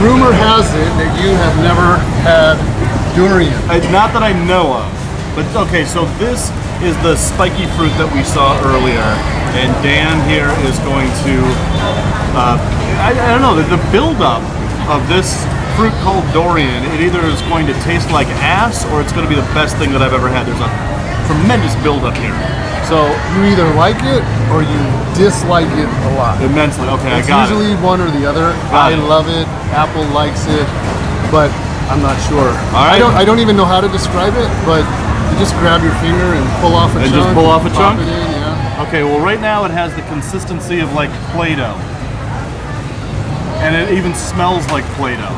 rumor has it that you have never had durian. Not that I know of. But okay, so this is the spiky fruit that we saw earlier. And Dan here is going to, I don't know, the buildup of this fruit called durian, it either is going to taste like ass or it's going to be the best thing that I've ever had. There's a tremendous buildup here. So you either like it or you dislike it a lot. Immensely. Okay, it's I got it. usually one or the other. I love it. Apple likes it, but I'm not sure. All right. I don't even know how to describe it, but you just grab your finger and pull off a chunk. And just pull off a chunk? Pop it in, yeah. Okay, well right now it has the consistency of like Play-Doh. And it even smells like Play-Doh.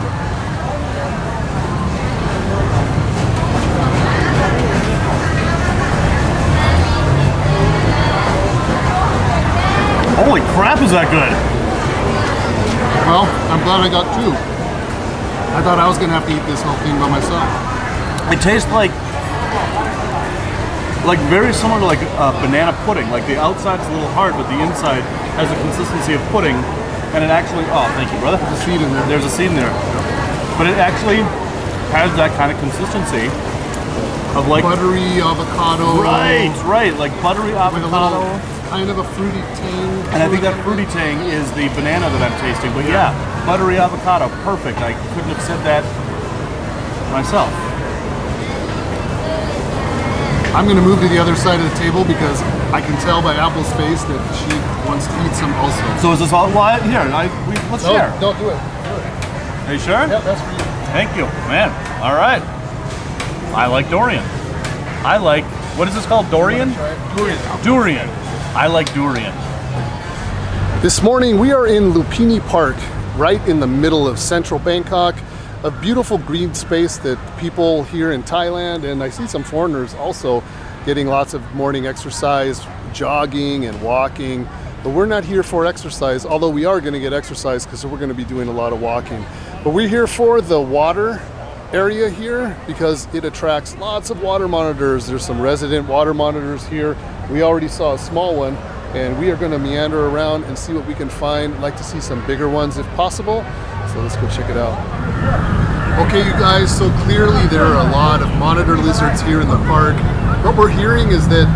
Holy crap, is that good? Well, I'm glad I got two. I thought I was gonna have to eat this whole thing by myself. It tastes like very similar to like banana pudding. Like the outside's a little hard, but the inside has the consistency of pudding. And it actually, oh, thank you, brother. There's a seed in there. There's a seed in there. But it actually has that kind of consistency of like buttery avocado. Right, like buttery avocado. With a little, kind of a fruity tang. And I think that fruity tang is the banana that I'm tasting. But yeah, buttery avocado, perfect. I couldn't have said that myself. I'm going to move to the other side of the table because I can tell by Apple's face that she wants to eat some also. So is this all? Well, here, let's share. Don't do it. Are you sure? Yep, that's for you. Thank you, man. All right. I like durian. I like, what is this called? Durian? Durian. I like durian. This morning we are in Lumphini Park, right in the middle of central Bangkok. A beautiful green space that people here in Thailand, and I see some foreigners also getting lots of morning exercise, jogging and walking. But we're not here for exercise, although we are going to get exercise because we're going to be doing a lot of walking. But we're here for the water area here because it attracts lots of water monitors. There's some resident water monitors here. We already saw a small one, and we are going to meander around and see what we can find. I'd like to see some bigger ones if possible. So let's go check it out. Okay, you guys, so clearly there are a lot of monitor lizards here in the park. What we're hearing is that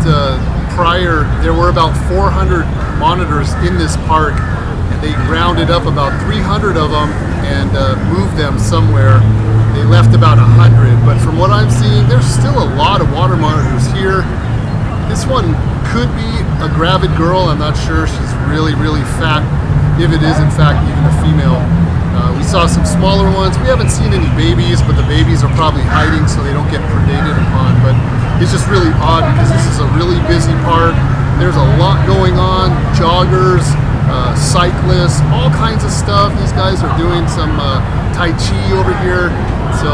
prior there were about 400 monitors in this park, and they rounded up about 300 of them and moved them somewhere. They left about 100, but from what I'm seeing, there's still a lot of water monitors here. This one could be a gravid girl. I'm not sure. She's really, really fat, if it is in fact even a female. We saw some smaller ones. We haven't seen any babies, but the babies are probably hiding so they don't get predated upon. But it's just really odd because this is a really busy park. There's a lot going on, joggers, cyclists, all kinds of stuff. These guys are doing some Tai Chi over here. So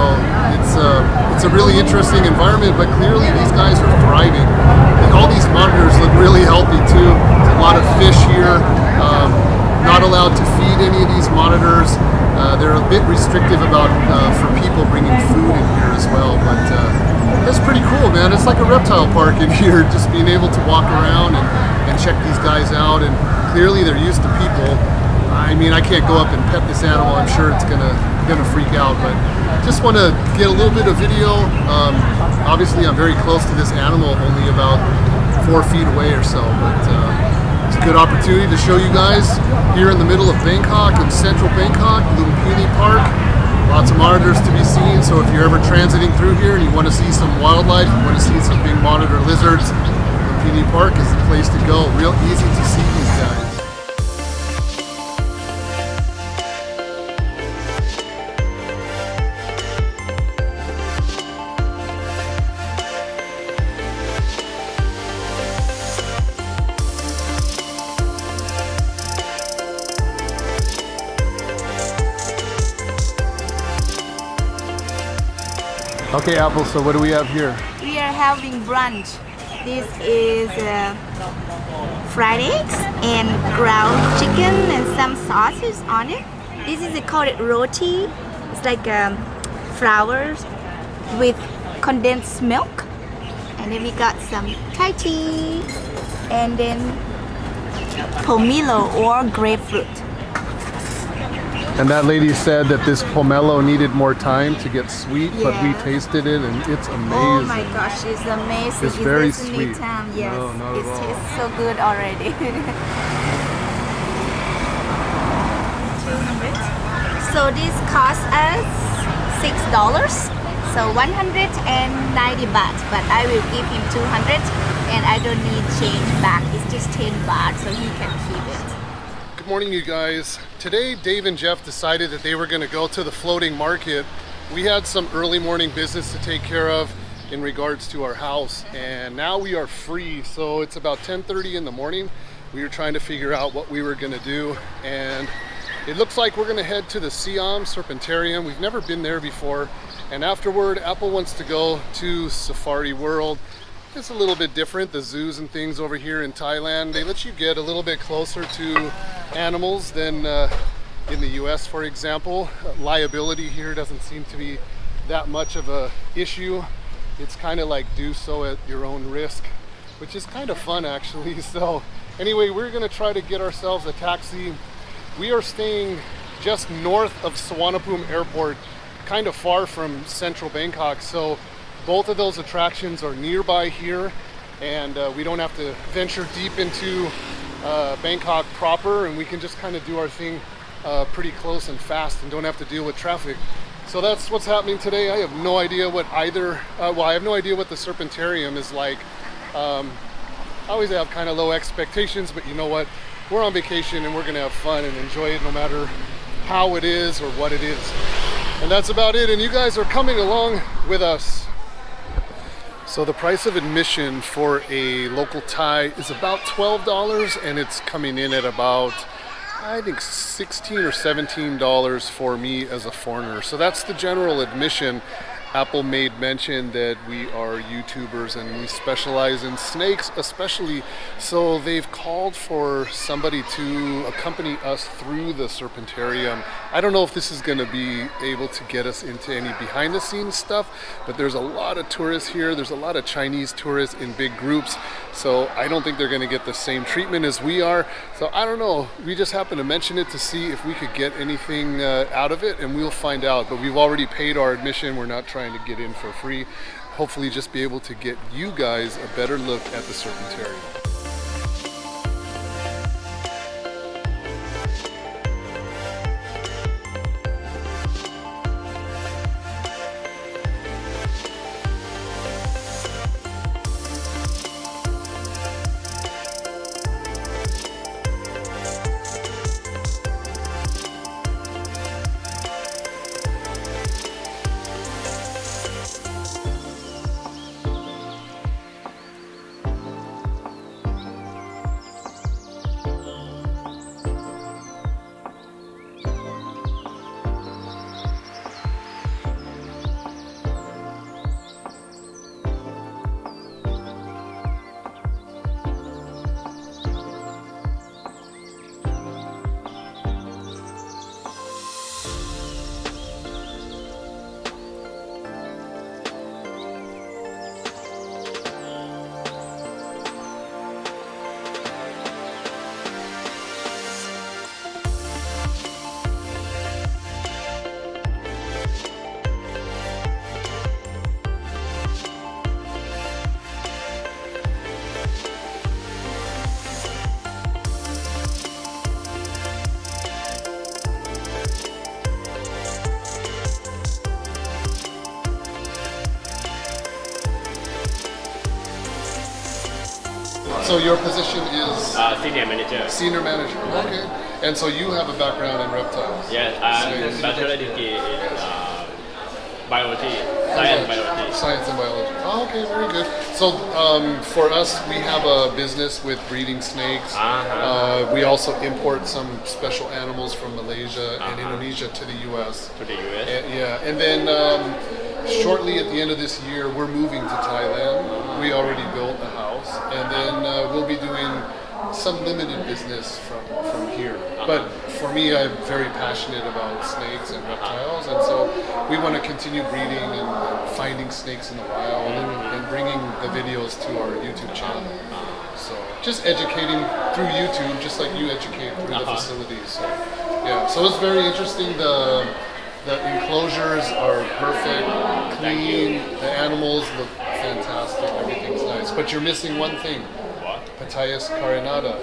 it's a really interesting environment, but clearly these guys are thriving. And all these monitors look really healthy too. There's a lot of fish here. Not allowed to feed any of these monitors. They're a bit restrictive about for people bringing food in here as well, but that's pretty cool, man. It's like a reptile park in here, just being able to walk around and check these guys out, and clearly they're used to people. I mean, I can't go up and pet this animal. I'm sure it's gonna freak out, but just want to get a little bit of video. Obviously, I'm very close to this animal, only about 4 feet away or so, but it's a good opportunity to show you guys here in the middle of Bangkok, in central Bangkok, Lumphini Park. Lots of monitors to be seen, so if you're ever transiting through here and you want to see some wildlife, you want to see some big monitor lizards, Lumphini Park is the place to go. Real easy to see these guys. Okay, Apple, so what do we have here? We are having brunch. This is fried eggs and ground chicken and some sauces on it. This is called roti. It's like flowers with condensed milk. And then we got some Thai tea and then pomelo or grapefruit. And that lady said that this pomelo needed more time to get sweet, but we Yeah. tasted it and it's amazing. Oh my gosh, it's amazing. It's very doesn't need sweet. time. Yes, No, not it at all. tastes so good already. 200. So this costs us $6. So 190 baht, but I will give him 200 and I don't need change back. It's just 10 baht, so he can keep it. Good morning, you guys. Today, Dave and Jeff decided that they were going to go to the floating market. We had some early morning business to take care of in regards to our house, and now we are free. So it's about 10:30 in the morning. We were trying to figure out what we were going to do, and it looks like we're going to head to the Siam Serpentarium. We've never been there before, and afterward, Apple wants to go to Safari World. It's a little bit different. The zoos and things over here in Thailand, they let you get a little bit closer to animals than in the US, for example. Liability here doesn't seem to be that much of a issue. It's kind of like do so at your own risk, which is kind of fun actually. So anyway, we're gonna try to get ourselves a taxi. We are staying just north of Suvarnabhumi Airport, kind of far from central Bangkok. So both of those attractions are nearby here, and we don't have to venture deep into Bangkok proper, and we can just kind of do our thing pretty close and fast and don't have to deal with traffic. So that's what's happening today. I have no idea what I have no idea what the Serpentarium is like. I always have kind of low expectations, but you know what? We're on vacation and we're gonna have fun and enjoy it no matter how it is or what it is. And that's about it, and you guys are coming along with us. So the price of admission for a local Thai is about $12, and it's coming in at about, I think, $16 or $17 for me as a foreigner. So that's the general admission. Apple made mention that we are YouTubers and we specialize in snakes especially, so they've called for somebody to accompany us through the Serpentarium. I don't know if this is going to be able to get us into any behind the scenes stuff, but there's a lot of tourists here. There's a lot of Chinese tourists in big groups, so I don't think they're going to get the same treatment as we are. So I don't know, we just happened to mention it to see if we could get anything out of it, and we'll find out. But we've already paid our admission. We're not trying to get in for free. Hopefully just be able to get you guys a better look at the Serpentarium. So your position is senior manager. senior manager, okay. And so you have a background in reptiles. Yes, I'm bachelor degree in biology, science biology. Science and biology. Oh, okay, very good. So for us, we have a business with breeding snakes. We also import some special animals from Malaysia and Indonesia to the U.S. To the US. Yeah, and then shortly at the end of this year, we're moving to Thailand. We already built a house, and then we'll be doing some limited business from here. But for me, I'm very passionate about snakes and reptiles, and so we want to continue breeding and finding snakes in the wild and bringing the videos to our YouTube channel. So just educating through YouTube, just like you educate through the facilities. So Yeah, so it's very interesting. The enclosures are perfect, clean. The animals look fantastic. Everything's nice. But you're missing one thing. What? Pattayas carinata.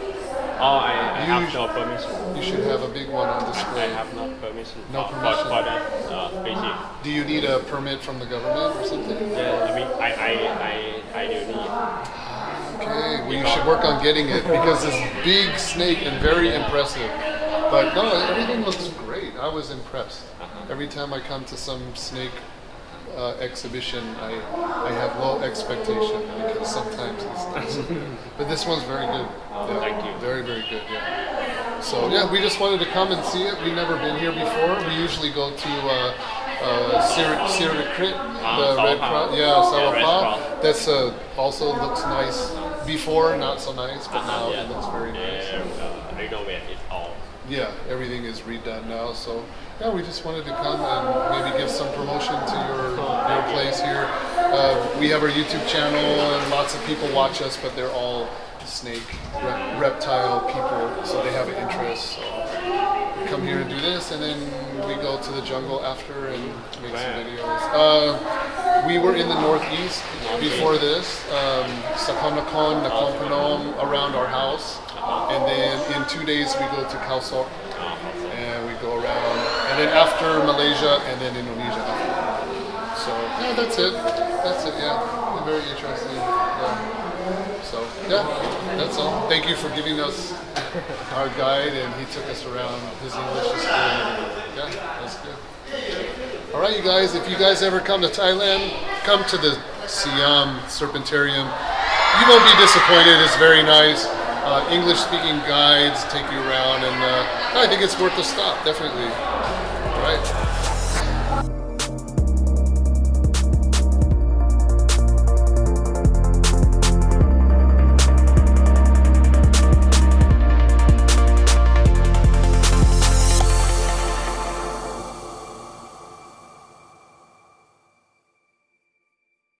Oh, I have no permission. You should have a big one on I display. have no permission. No for, permission. for that species. Do you need a permit from the government or something? Yeah, I mean, I do need. Okay, well you should work on getting it because this big snake and very impressive. But no, everything looks great. I was impressed. Every time I come to some snake exhibition, I have low expectation because sometimes it's not so good. But this one's very good. Yeah, Thank you. Very, very good, yeah. So yeah, we just wanted to come and see it. We've never been here before. We usually go to Sirakrit, the red cross. Yeah, Sarapa. That's also looks nice. Before, not so nice, but now it looks very nice. Renovate it all. Yeah, everything is redone now. So yeah, we just wanted to come and maybe give some promotion to your place here. We have our YouTube channel and lots of people watch us, but they're all snake, reptile people, so they have an interest. So we come here and do this, and then we go to the jungle after and make some videos. We were in the northeast before this, Sakonnakhon, Nakhon Phanom, around our house. And then in 2 days we go to Khao Sok and we go around, and then after Malaysia and then Indonesia after. So yeah, that's it. Yeah, very interesting. Yeah. So yeah, that's all. Thank you for giving us our guide, and he took us around. His English is good. Yeah, that's good. All right, you guys. If you guys ever come to Thailand, come to the Siam Serpentarium. You won't be disappointed. It's very nice. English-speaking guides take you around, and I think it's worth a stop, definitely. All right.